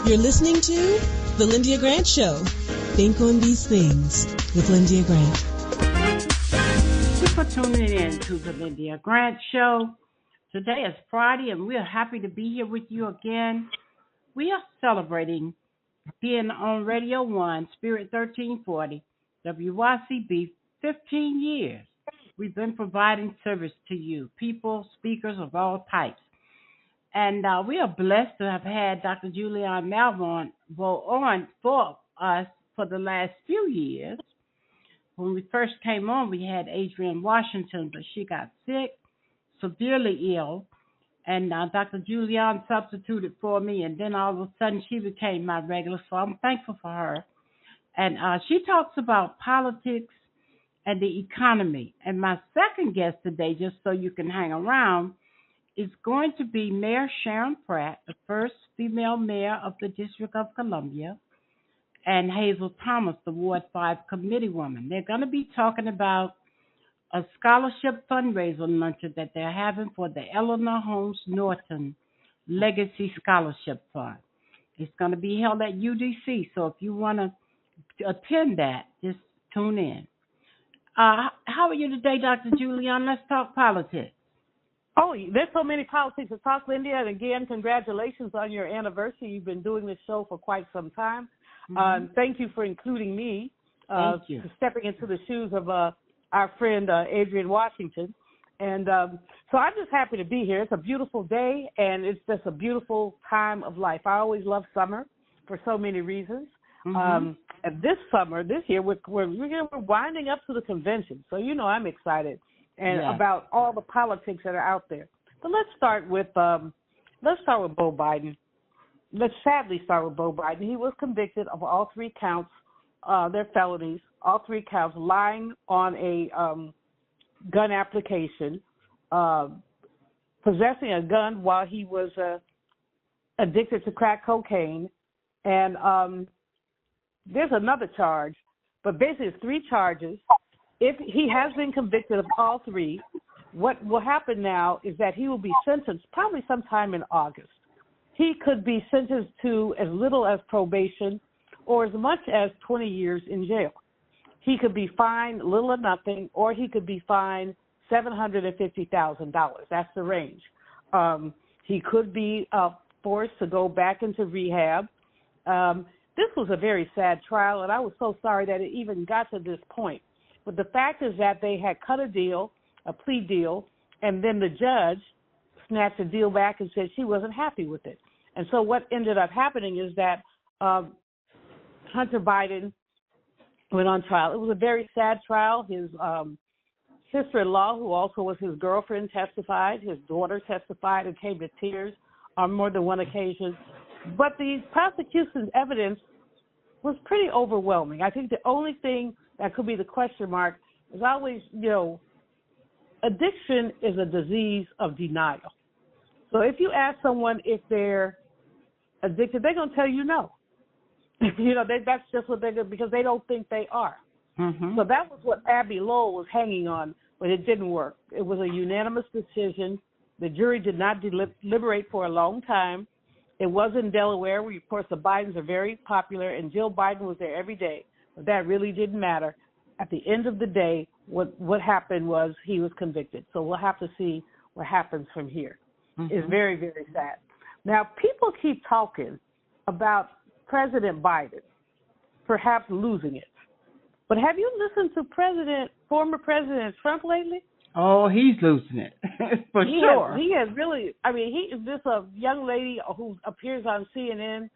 You're listening to The Lyndia Grant Show. Think on these things with Lyndia Grant. Thank you for tuning in to The Lyndia Grant Show. Today is Friday, and we're happy to be here with you again. We are celebrating being on Radio 1, Spirit 1340, WYCB, 15 years. We've been providing service to you, people, speakers of all types. And we are blessed to have had Dr. Julianne Malvon on for us for the last few years. When we first came on, we had Adrienne Washington, but she got sick, severely ill, and Dr. Julianne substituted for me, and then all of a sudden she became my regular, so I'm thankful for her. And she talks about politics and the economy. And my second guest today, just so you can hang around, is going to be Mayor Sharon Pratt, the first female mayor of the District of Columbia, and Hazel Thomas, the Ward 5 committee woman. They're going to be talking about a scholarship fundraiser luncheon that they're having for the Eleanor Holmes Norton Legacy Scholarship Fund. It's going to be held at UDC, so if you want to attend that, just tune in. How are you today, Dr. Julianne? Let's talk politics. Oh, there's so many politics to talk, Lyndia. And again, congratulations on your anniversary. You've been doing this show for quite some time. Thank you for including me, stepping into the shoes of our friend Adrienne Washington. And so I'm just happy to be here. It's a beautiful day, and it's just a beautiful time of life. I always love summer for so many reasons. And this year, we're winding up to the convention. So, I'm excited about all the politics that are out there. But let's start with Beau Biden. Let's sadly start with Beau Biden. He was convicted of all three counts. They're felonies, all three counts, lying on a gun application, possessing a gun while he was addicted to crack cocaine, and there's another charge, but basically it's three charges. If he has been convicted of all three, what will happen now is that he will be sentenced probably sometime in August. He could be sentenced to as little as probation or as much as 20 years in jail. He could be fined little or nothing, or he could be fined $750,000. That's the range. He could be forced to go back into rehab. This was a very sad trial, and I was so sorry that it even got to this point. But the fact is that they had cut a plea deal, and then the judge snatched the deal back and said she wasn't happy with it. And so what ended up happening is that Hunter Biden went on trial. It was a very sad trial. His sister-in-law, who also was his girlfriend, testified. His daughter testified and came to tears on more than one occasion. But the prosecution's evidence was pretty overwhelming. I think the only thing that could be the question mark is always, addiction is a disease of denial. So if you ask someone if they're addicted, they're going to tell you no. That's just what they're going, because they don't think they are. So that was what Abby Lowell was hanging on, but it didn't work. It was a unanimous decision. The jury did not deliberate for a long time. It was in Delaware, where, of course, the Bidens are very popular, and Jill Biden was there every day. But that really didn't matter. At the end of the day, what happened was he was convicted. So we'll have to see what happens from here. It's very, very sad. Now, people keep talking about President Biden perhaps losing it. But have you listened to former President Trump lately? Oh, he's losing it, for sure. He has really, he is this a young lady who appears on CNN,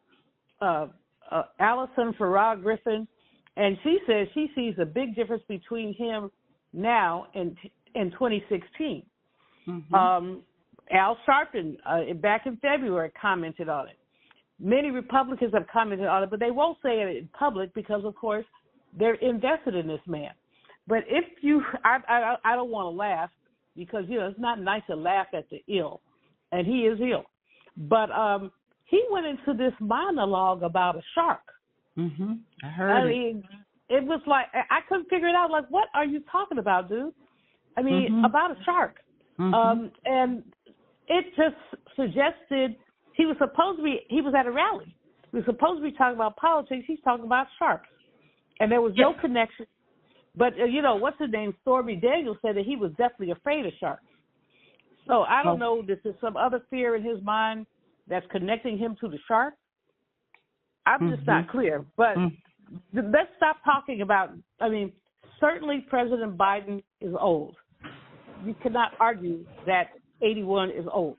Allison Farrar Griffin, and she says she sees a big difference between him now and in 2016. Al Sharpton, back in February, commented on it. Many Republicans have commented on it, but they won't say it in public because, of course, they're invested in this man. But if I don't want to laugh because, it's not nice to laugh at the ill, and he is ill. But he went into this monologue about a shark. I heard it. It was like, I couldn't figure it out. Like, what are you talking about, dude? About a shark. And it just suggested he was at a rally. we're supposed to be talking about politics. He's talking about sharks. And there was no connection. But, what's his name? Stormy Daniels said that he was definitely afraid of sharks. So I don't know, this is some other fear in his mind that's connecting him to the shark. I'm just not clear. But let's stop talking about, certainly President Biden is old. You cannot argue that 81 is old.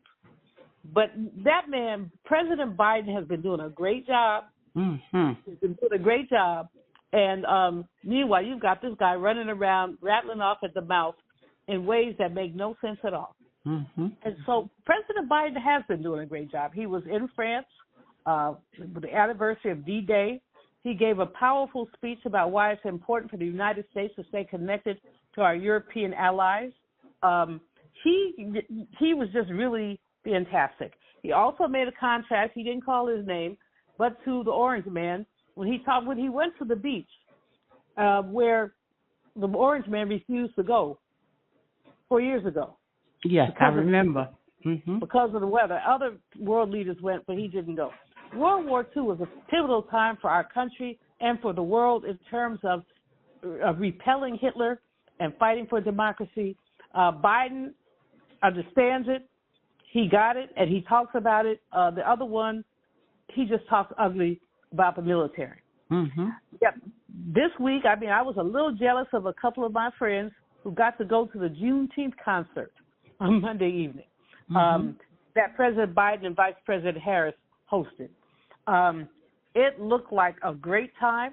But that man, President Biden, has been doing a great job. He's been doing a great job. And meanwhile, you've got this guy running around, rattling off at the mouth in ways that make no sense at all. And so President Biden has been doing a great job. He was in France with the anniversary of D-Day. He gave a powerful speech about why it's important for the United States to stay connected to our European allies. He was just really fantastic. He also made a contract. He didn't call his name, but to the Orange Man when he went to the beach where the Orange Man refused to go 4 years ago. Yes, I remember. Because of the weather. Other world leaders went, but he didn't go. World War II was a pivotal time for our country and for the world in terms of repelling Hitler and fighting for democracy. Biden understands it. He got it, and he talks about it. The other one, he just talks ugly about the military. Yep. This week, I was a little jealous of a couple of my friends who got to go to the Juneteenth concert on Monday evening that President Biden and Vice President Harris hosted. It looked like a great time,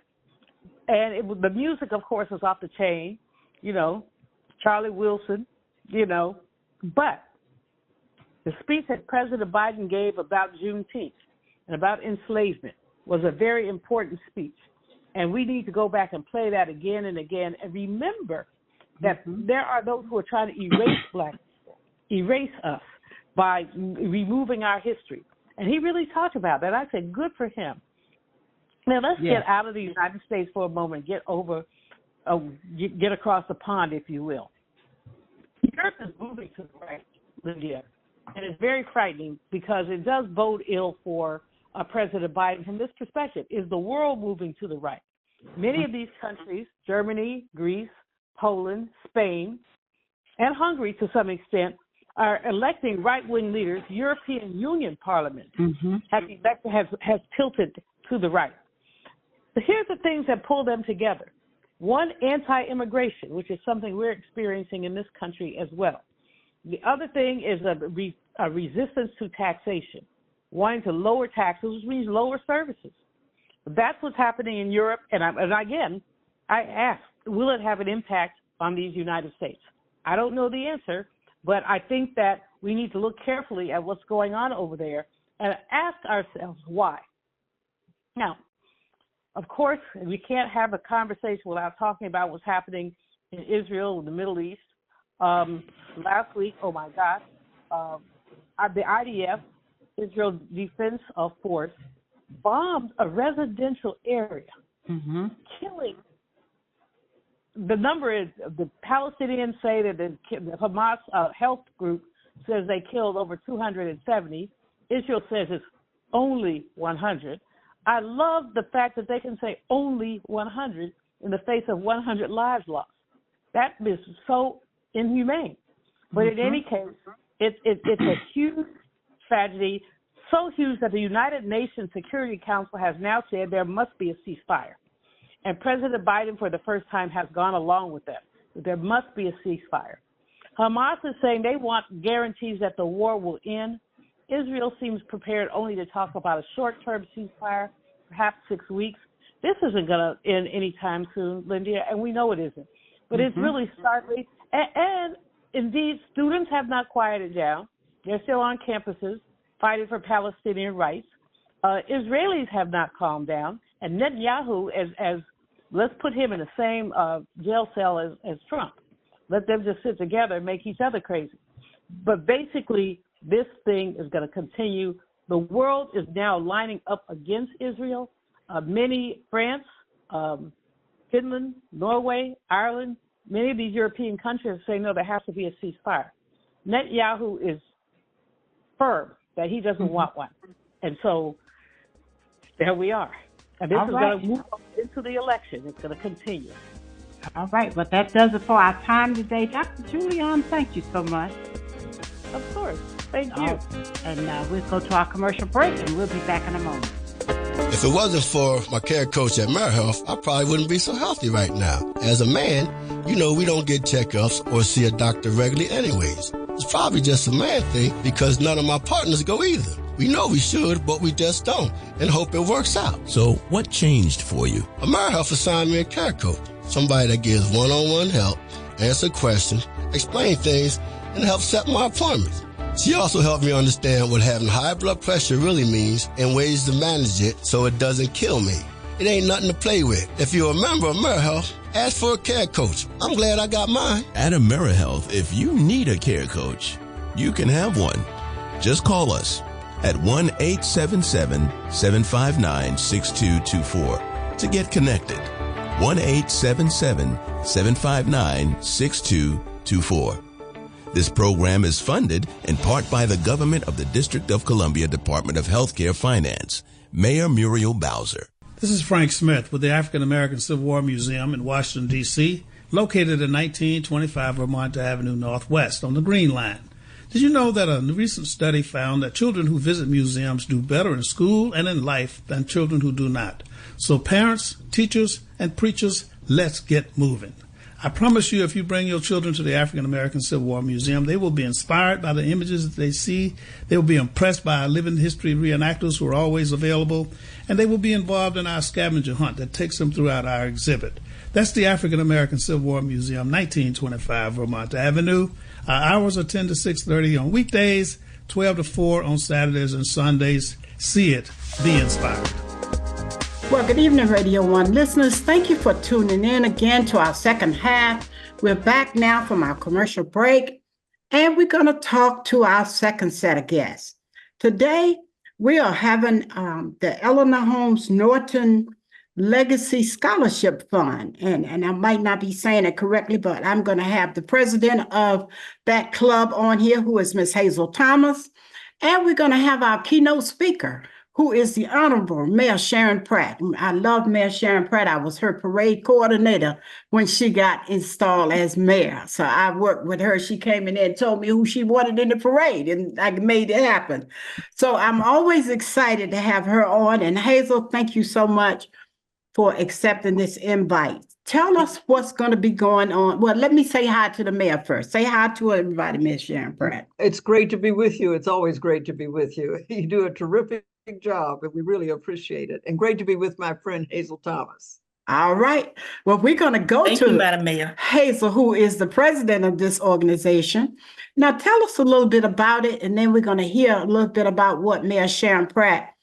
and the music, of course, was off the chain, Charlie Wilson, but the speech that President Biden gave about Juneteenth and about enslavement was a very important speech, and we need to go back and play that again and again and remember that there are those who are trying to erase black people, erase us by removing our history. And he really talked about that. I said, good for him. Now, let's get out of the United States for a moment, get across the pond, if you will. Europe is moving to the right, Lyndia, and it's very frightening because it does bode ill for President Biden from this perspective. Is the world moving to the right? Many of these countries, Germany, Greece, Poland, Spain, and Hungary to some extent, are electing right-wing leaders. European Union Parliament has tilted to the right. But here's the things that pull them together. One, anti-immigration, which is something we're experiencing in this country as well. The other thing is a resistance to taxation, wanting to lower taxes, which means lower services. That's what's happening in Europe. And again, I ask, will it have an impact on these United States? I don't know the answer, but I think that we need to look carefully at what's going on over there and ask ourselves why. Now, of course, we can't have a conversation without talking about what's happening in Israel and the Middle East. Last week, oh my God, the IDF, Israel Defense Force, bombed a residential area, killing. The number is, the Palestinians say that the Hamas health group says they killed over 270. Israel says it's only 100. I love the fact that they can say only 100 in the face of 100 lives lost. That is so inhumane. But in any case, it's a huge tragedy, so huge that the United Nations Security Council has now said there must be a ceasefire. And President Biden, for the first time, has gone along with that. There must be a ceasefire. Hamas is saying they want guarantees that the war will end. Israel seems prepared only to talk about a short-term ceasefire, perhaps 6 weeks. This isn't going to end anytime soon, Lyndia, and we know it isn't. But it's really startling. And indeed, students have not quieted down. They're still on campuses fighting for Palestinian rights. Israelis have not calmed down. And Netanyahu, as let's put him in the same jail cell as Trump. Let them just sit together and make each other crazy. But basically, this thing is going to continue. The world is now lining up against Israel. France, Finland, Norway, Ireland, many of these European countries say, no, there has to be a ceasefire. Netanyahu is firm that he doesn't want one. And so There we are. And this All is right. going to move on into the election. It's going to continue. All right. Well, that does it for our time today. Dr. Julian, thank you so much. Of course. Thank you. And we'll go to our commercial break, and we'll be back in a moment. If it wasn't for my care coach at AmeriHealth, I probably wouldn't be so healthy right now. As a man, we don't get checkups or see a doctor regularly anyways. It's probably just a man thing because none of my partners go either. We know we should, but we just don't, and hope it works out. So what changed for you? AmeriHealth assigned me a care coach, somebody that gives one-on-one help, answer questions, explain things, and help set my appointments. She also helped me understand what having high blood pressure really means and ways to manage it so it doesn't kill me. It ain't nothing to play with. If you're a member of AmeriHealth, ask for a care coach. I'm glad I got mine. At AmeriHealth, if you need a care coach, you can have one. Just call us at 1-877-759-6224 to get connected. 1-877-759-6224. This program is funded in part by the government of the District of Columbia Department of Healthcare Finance. Mayor Muriel Bowser. This is Frank Smith with the African American Civil War Museum in Washington, D.C., located at 1925 Vermont Avenue Northwest on the Green Line. Did you know that a recent study found that children who visit museums do better in school and in life than children who do not? So parents, teachers, and preachers, let's get moving. I promise you, if you bring your children to the African American Civil War Museum, they will be inspired by the images that they see. They will be impressed by our living history reenactors who are always available, and they will be involved in our scavenger hunt that takes them throughout our exhibit. That's the African American Civil War Museum, 1925 Vermont Avenue. Our hours are 10 to 6:30 on weekdays, 12 to 4 on Saturdays and Sundays. See it, be inspired. Well, good evening, Radio 1 listeners. Thank you for tuning in again to our second half. We're back now from our commercial break, and we're going to talk to our second set of guests. Today, we are having the Eleanor Holmes Norton Legacy Scholarship Fund, and I might not be saying it correctly, but I'm going to have the president of that club on here, who is Miss Hazel Thomas, and we're going to have our keynote speaker, who is the Honorable Mayor Sharon Pratt. I love Mayor Sharon Pratt. I was her parade coordinator when she got installed as mayor. So I worked with her. She came in and told me who she wanted in the parade, and I made it happen. So I'm always excited to have her on. And Hazel, thank you so much for accepting this invite. Tell us what's going to be going on. Well, let me say hi to the mayor first. Say hi to everybody, Miss Sharon Pratt. It's great to be with you. It's always great to be with you. You do a terrific job, and we really appreciate it. And great to be with my friend Hazel Thomas. All right. Well, we're going to go Thank you, Madam Mayor. Hazel, who is the president of this organization. Now, tell us a little bit about it, and then we're going to hear a little bit about what Mayor Sharon Pratt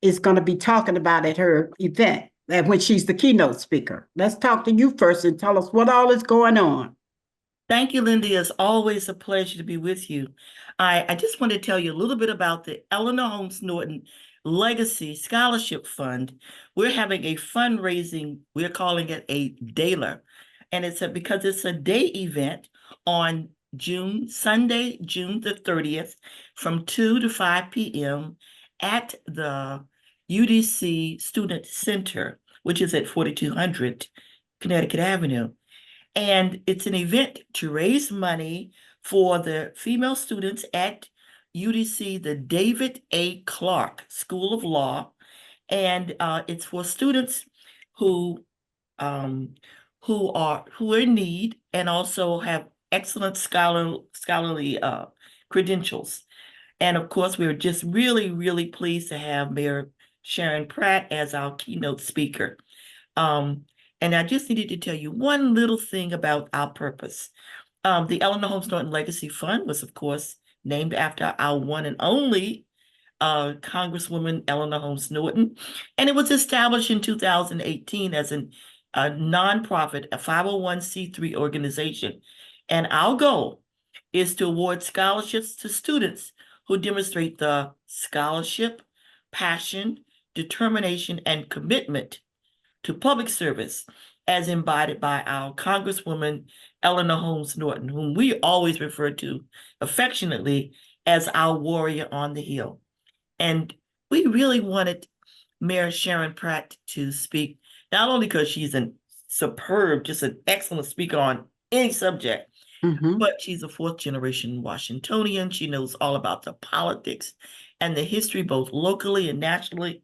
is going to be talking about at her event, when she's the keynote speaker. Let's talk to you first and tell us what all is going on. Thank you, Lyndia. It's always a pleasure to be with you. I just want to tell you a little bit about the Eleanor Holmes Norton Legacy Scholarship Fund. We're having a fundraising, we're calling it a Daler. And because it's a day event on Sunday, June the 30th, from 2 to 5 p.m. at the UDC Student Center, which is at 4200 Connecticut Avenue. And it's an event to raise money for the female students at UDC, the David A. Clark School of Law. And it's for students who are in need and also have excellent scholarly credentials. And of course, we're just really, really pleased to have Mayor Sharon Pratt as our keynote speaker. And I just needed to tell you one little thing about our purpose. The Eleanor Holmes Norton Legacy Fund was, of course, named after our one and only Congresswoman Eleanor Holmes Norton. And it was established in 2018 as a nonprofit, a 501c3 organization. And our goal is to award scholarships to students who demonstrate the scholarship, passion, determination, and commitment to public service as embodied by our Congresswoman Eleanor Holmes Norton, whom we always refer to affectionately as our warrior on the Hill. And we really wanted Mayor Sharon Pratt to speak, not only because she's just an excellent speaker on any subject, but she's a fourth generation Washingtonian. She knows all about the politics and the history, both locally and nationally.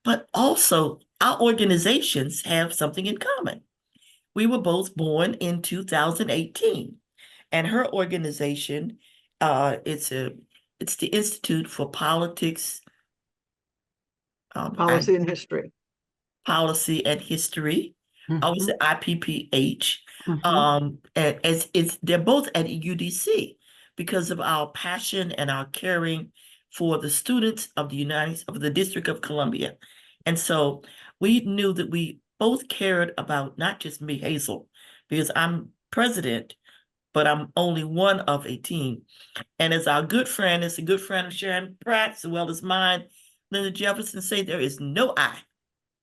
But also, our organizations have something in common. We were both born in 2018, and her organization, it's the Institute for Politics, Policy and History. Policy and History. I was at IPPH. And they're both at UDC because of our passion and our caring for the students of the District of Columbia. And so we knew that we both cared about not just me, Hazel, because I'm president, but I'm only one of a team. And as our good friend, as a good friend of Sharon Pratt, as well as mine, Lyndia Jefferson, say there is no I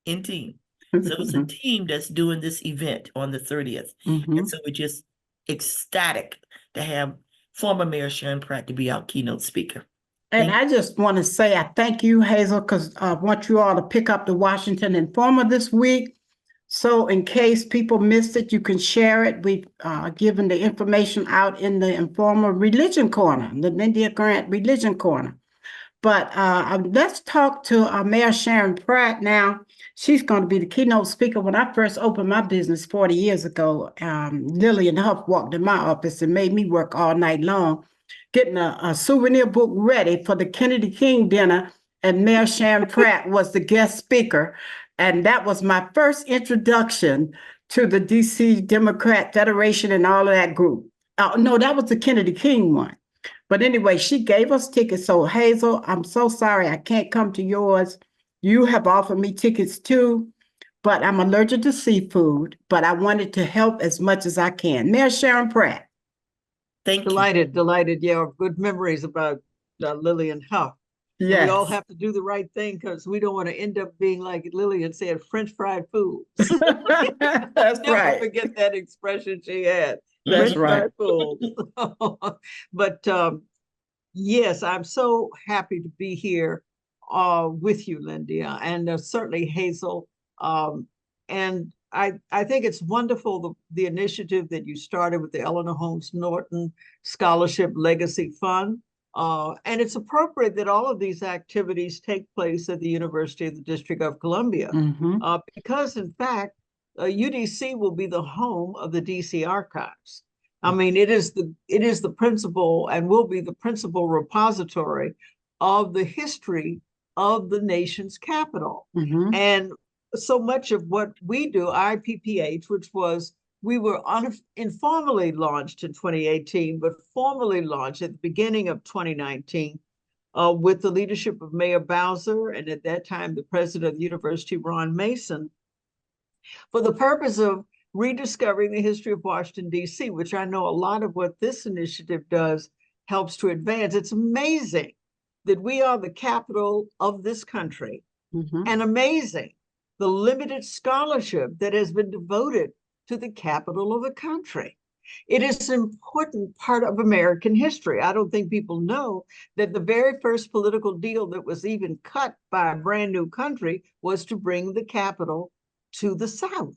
in team. So it's a team that's doing this event on the 30th. And so we're just ecstatic to have former Mayor Sharon Pratt to be our keynote speaker. And I just want to say I thank you, Hazel, because I want you all to pick up the Washington Informer this week. So in case people missed it, you can share it. We've given the information out in the Informer Religion Corner, the Lyndia Grant Religion Corner. But let's talk to Mayor Sharon Pratt now. She's going to be the keynote speaker. When I first opened my business 40 years ago, Lillian Huff walked in my office and made me work all night long, getting a souvenir book ready for the Kennedy King dinner. And Mayor Sharon Pratt was the guest speaker. And that was my first introduction to the DC Democrat Federation and all of that group. No, that was the Kennedy King one. But anyway, she gave us tickets. So Hazel, I'm so sorry I can't come to yours. You have offered me tickets too, but I'm allergic to seafood, but I wanted to help as much as I can. Mayor Sharon Pratt. Thank you. Delighted. Yeah, good memories about Lillian Huff. Yes. We all have to do the right thing because we don't want to end up being like Lillian said, French fried fools. That's Never right. forget that expression she had. That's French right. fried fools. But yes, I'm so happy to be here with you, Lyndia, and certainly Hazel. And I think it's wonderful, the initiative that you started with the Eleanor Holmes Norton Scholarship Legacy Fund. And it's appropriate that all of these activities take place at the University of the District of Columbia, because in fact, UDC will be the home of the DC Archives. I mean, it is the principal and will be the principal repository of the history of the nation's capital. And so much of what we do, IPPH, we were informally launched in 2018, but formally launched at the beginning of 2019 with the leadership of Mayor Bowser and at that time the president of the university, Ron Mason, for the purpose of rediscovering the history of Washington, D.C., which I know a lot of what this initiative does helps to advance. It's amazing that we are the capital of this country, and amazing the limited scholarship that has been devoted to the capital of the country. It is an important part of American history. I don't think people know that the very first political deal that was even cut by a brand new country was to bring the capital to the South.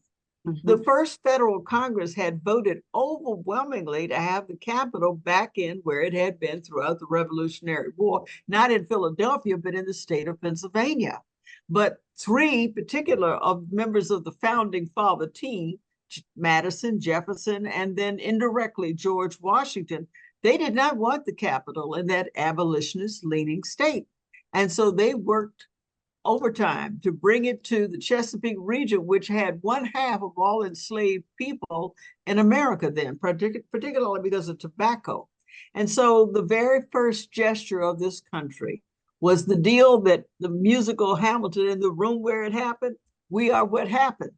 The first federal Congress had voted overwhelmingly to have the capital back in where it had been throughout the Revolutionary War, not in Philadelphia, but in the state of Pennsylvania. But three particular of members of the founding father team, Madison, Jefferson, and then indirectly George Washington, they did not want the capital in that abolitionist-leaning state. And so they worked overtime to bring it to the Chesapeake region, which had 1/2 of all enslaved people in America then, particularly because of tobacco. And so the very first gesture of this country was the deal that the musical Hamilton, in the room where it happened, we are what happened.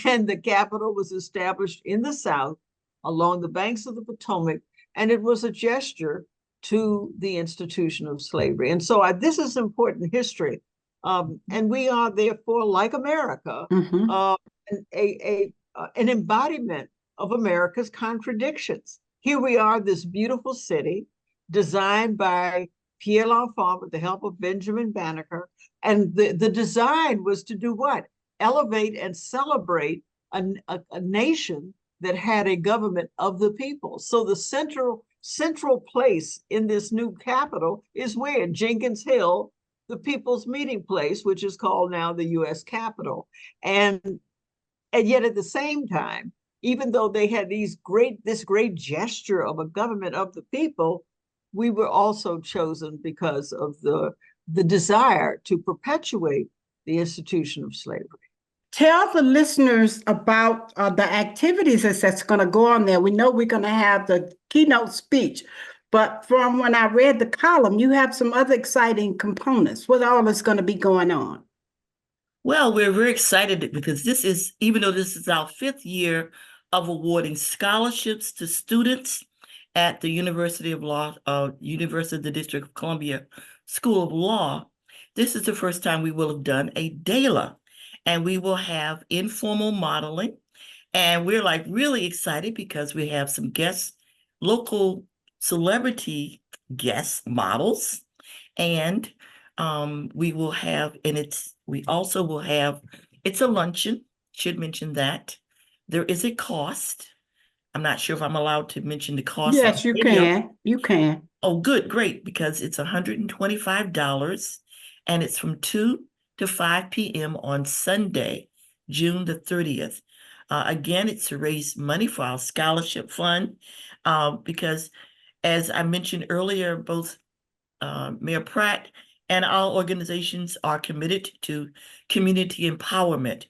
And the capital was established in the South along the banks of the Potomac, and it was a gesture to the institution of slavery. And so this is important history. And we are therefore, like America, an embodiment of America's contradictions. Here we are, this beautiful city designed by Pierre L'Enfant with the help of Benjamin Banneker. And the design was to do what? Elevate and celebrate a nation that had a government of the people. So the central place in this new capital is where? Jenkins Hill, the people's meeting place, which is called now the U.S. Capitol. And yet at the same time, even though they had this great gesture of a government of the people, we were also chosen because of the desire to perpetuate the institution of slavery. Tell the listeners about the activities that's going to go on there. We know we're going to have the keynote speech, but from when I read the column, you have some other exciting components. What all is going to be going on? Well, we're very excited because this is, even though this is our 5th year of awarding scholarships to students at the University of the District of Columbia School of Law, this is the first time we will have done a gala, and we will have informal modeling. And we're like really excited because we have some local celebrity guest models, and we will have, we also will have, it's a luncheon, should mention that. There is a cost. I'm not sure if I'm allowed to mention the cost. Yes, you can. You can. Oh, good, great, because it's $125, and it's from 2 to 5 p.m. on Sunday, June the 30th. Again, it's to raise money for our scholarship fund, because as I mentioned earlier, both Mayor Pratt and our organizations are committed to community empowerment.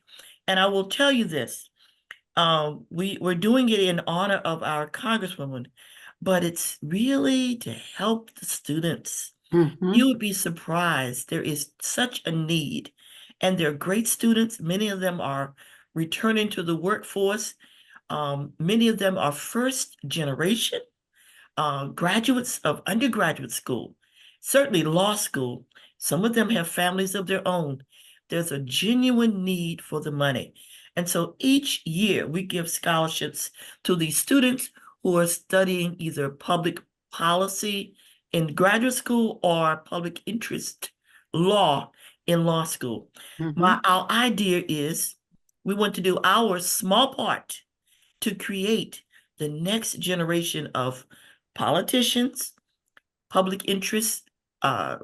And I will tell you this, we're doing it in honor of our Congresswoman, but it's really to help the students. Mm-hmm. You would be surprised. There is such a need, and they're great students. Many of them are returning to the workforce. Many of them are first generation graduates of undergraduate school, certainly law school. Some of them have families of their own. There's a genuine need for the money. And so each year we give scholarships to these students who are studying either public policy in graduate school or public interest law in law school. Mm-hmm. Our idea is we want to do our small part to create the next generation of politicians, public interest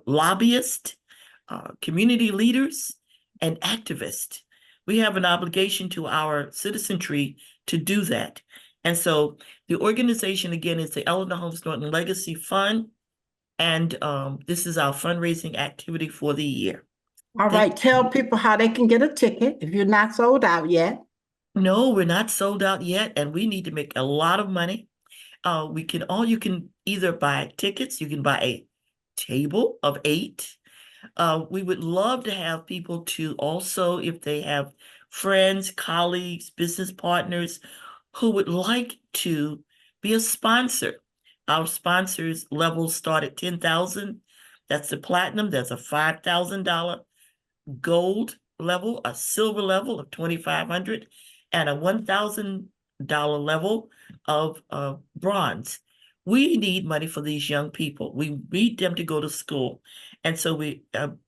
lobbyists, community leaders, and activists. We have an obligation to our citizenry to do that. And so the organization, again, is the Eleanor Holmes Norton Legacy Fund. And this is our fundraising activity for the year. All right. Tell people how they can get a ticket if you're not sold out yet. No, we're not sold out yet, and we need to make a lot of money. You can either buy tickets, you can buy a table of 8. We would love to have people to also, if they have friends, colleagues, business partners who would like to be a sponsor. Our sponsors levels start at $10,000. That's the platinum. There's a $5,000 gold level, a silver level of $2,500, and a $1,000 level of bronze. We need money for these young people. We need them to go to school. And so we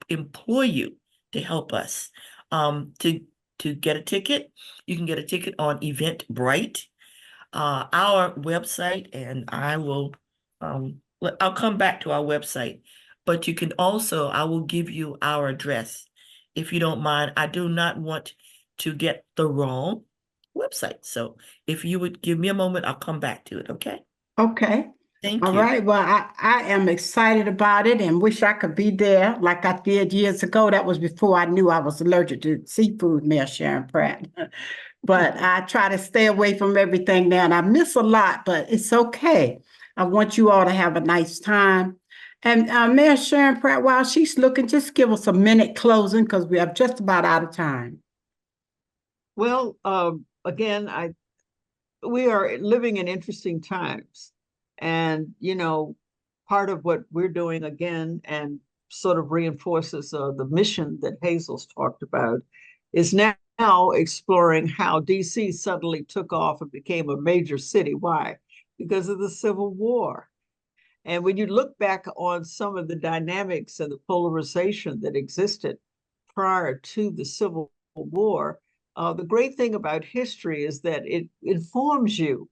implore you to help us. To get a ticket, you can get a ticket on Eventbrite, our website, and I'll come back to our website. But you can also, I will give you our address, if you don't mind. I do not want to get the wrong website. So if you would give me a moment, I'll come back to it, okay? Okay. Thank you. All right. Well, I am excited about it and wish I could be there like I did years ago. That was before I knew I was allergic to seafood, Mayor Sharon Pratt. But I try to stay away from everything now, and I miss a lot, but it's okay. I want you all to have a nice time. And Mayor Sharon Pratt, while she's looking, just give us a minute closing because we are just about out of time. Well, again, we are living in interesting times. And, part of what we're doing again, and sort of reinforces the mission that Hazel's talked about, is now exploring how DC suddenly took off and became a major city. Why? Because of the Civil War. And when you look back on some of the dynamics and the polarization that existed prior to the Civil War, the great thing about history is that it informs you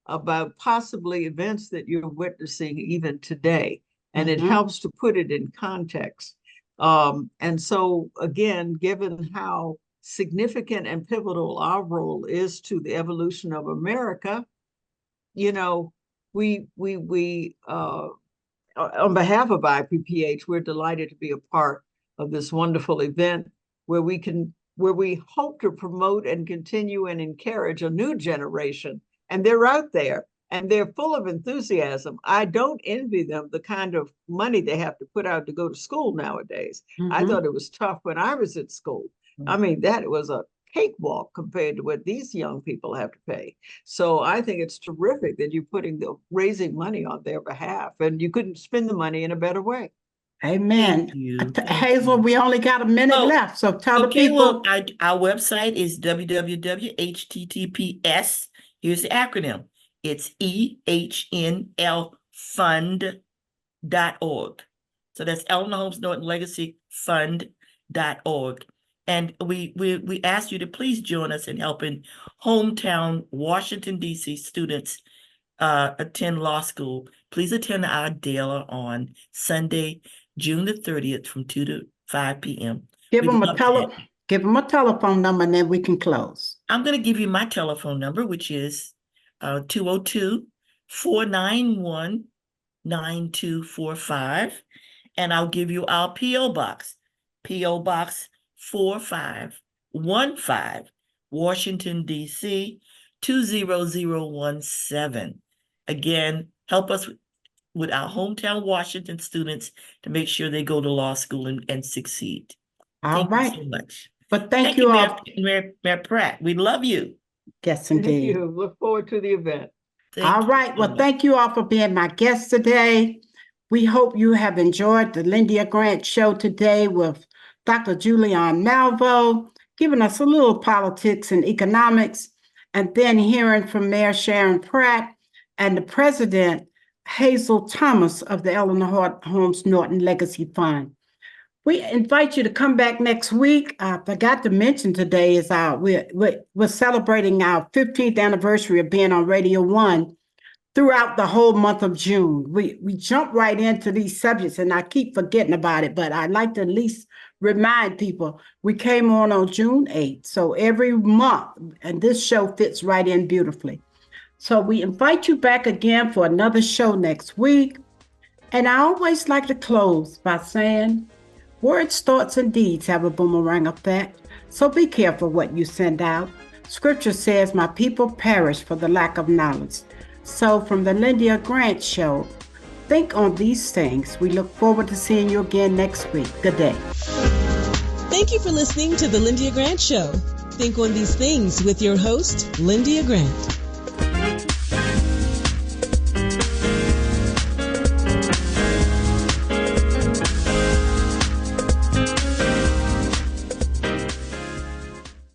about possibly events that you're witnessing even today, and it helps to put it in context. And so, again, given how significant and pivotal our role is to the evolution of America, you know, we on behalf of IPPH, we're delighted to be a part of this wonderful event where we hope to promote and continue and encourage a new generation. And they're out there and they're full of enthusiasm. I don't envy them the kind of money they have to put out to go to school nowadays. I thought it was tough when I was at school. I mean, that was a cakewalk compared to what these young people have to pay. So I think it's terrific that you're raising money on their behalf, and you couldn't spend the money in a better way. Amen. Hazel, we only got a minute left, so tell the people. Well, our website is www.https. Here's the acronym. It's EHNLfund.org. So that's Eleanor Holmes Norton Legacy Fund.org. And we ask you to please join us in helping hometown Washington, D.C. students attend law school. Please attend our gala on Sunday, June the 30th from 2 to 5 p.m. Give them a telephone number and then we can close. I'm going to give you my telephone number, which is 202-491-9245. And I'll give you our P.O. Box. P.O. Box 4515, Washington, D.C. 20017. Again, help us with our hometown Washington students to make sure they go to law school and succeed. Thank you so much. But thank you all. Mayor Pratt. We love you. Yes, indeed. Thank you. Look forward to the event. All right. Well, thank you all for being my guests today. We hope you have enjoyed the Lyndia Grant Show today with Dr. Julian Malvo, giving us a little politics and economics, and then hearing from Mayor Sharon Pratt and the President, Hazel Thomas of the Eleanor Holmes Norton Legacy Fund. We invite you to come back next week. I forgot to mention today is we're celebrating our 15th anniversary of being on Radio 1 throughout the whole month of June. We jump right into these subjects, and I keep forgetting about it, but I'd like to at least remind people we came on June 8th. So every month, and this show fits right in beautifully. So we invite you back again for another show next week. And I always like to close by saying, words, thoughts, and deeds have a boomerang effect. So be careful what you send out. Scripture says, my people perish for the lack of knowledge. So from the Lyndia Grant Show, think on these things. We look forward to seeing you again next week. Good day. Thank you for listening to the Lyndia Grant Show. Think on these things with your host, Lyndia Grant.